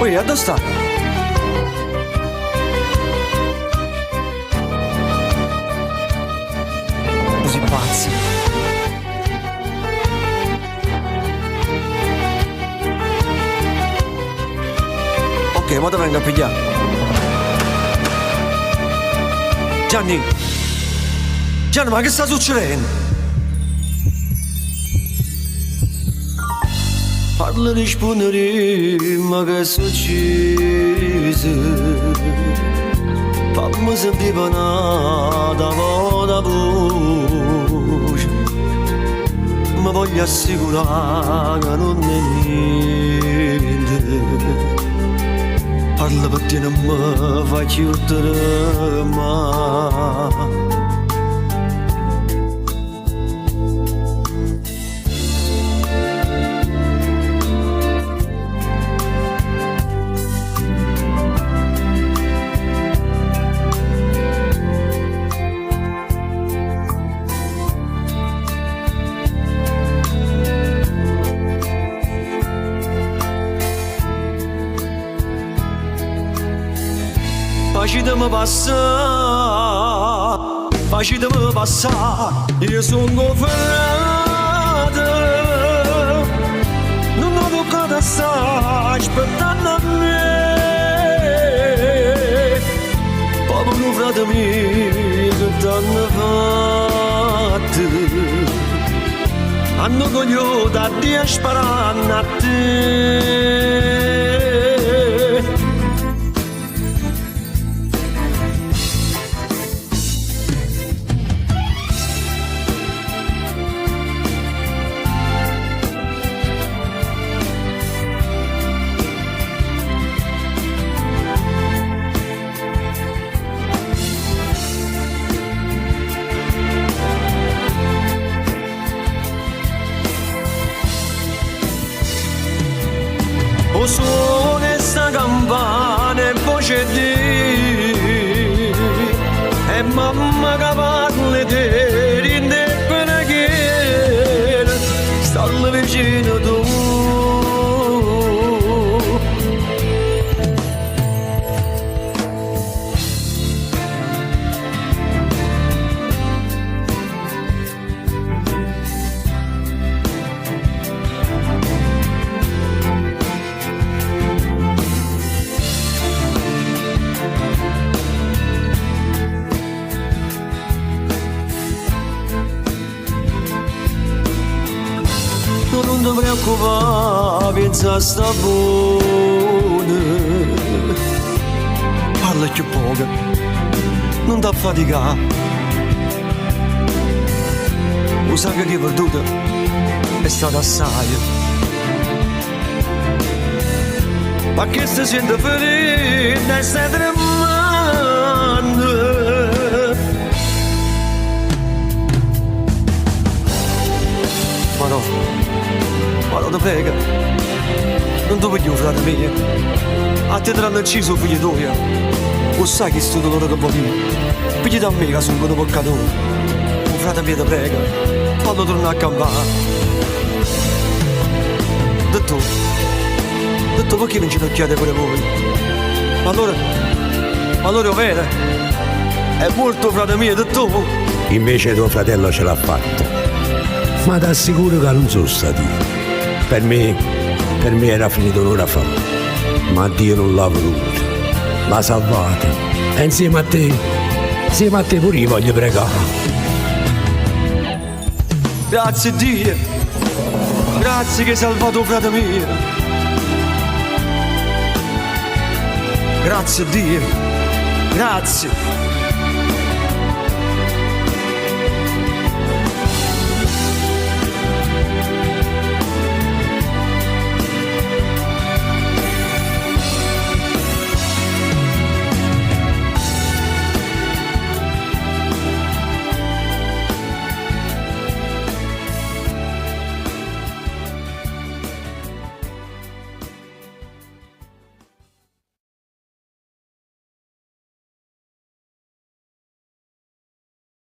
Ui, dove sta? Così pazzi. Ok, ma te vengo a pigliare. Gianni, ma che sta succedendo? Parla di spundere, ma che succede? Fammi sentire panata, da voce. Mi voglio assicurare che non è niente. Parla perché non mi fa chiudere mai. Facitemi passare, io sono governato, non ho toccato assai, aspettando a me, povero frate mio, che t'hanno fatto, hanno coglione a Dio sparando a te. O suona sta campana e voce di e mamma che parla di rindepene che sta vicino tu. Non ti preoccupare, pensa sta buona. Parla più poco, non ti affaticare. Lo sai che perduta è stata assai. Ma che si sente ferita e stai tremando. Ma no, ti prego, non ti voglio, frate mio. A te te l'hanno ucciso, figlio tuo. Lo sai che sto dolore che vuoi vivere? Pigli da me che sono un peccatore. Frate mio, ti prego, fallo tornare a campare. Detto, perché non ci tocchiate pure voi? Ma allora è vero? È morto, frate mio, detto. Invece tuo fratello ce l'ha fatta. Ma ti assicuro che non sono stati. Per me era finito un'ora fa, ma Dio non l'ha voluto, l'ha salvata. E insieme a te pure io voglio pregare. Grazie Dio, grazie che hai salvato frate mio. Grazie Dio, grazie.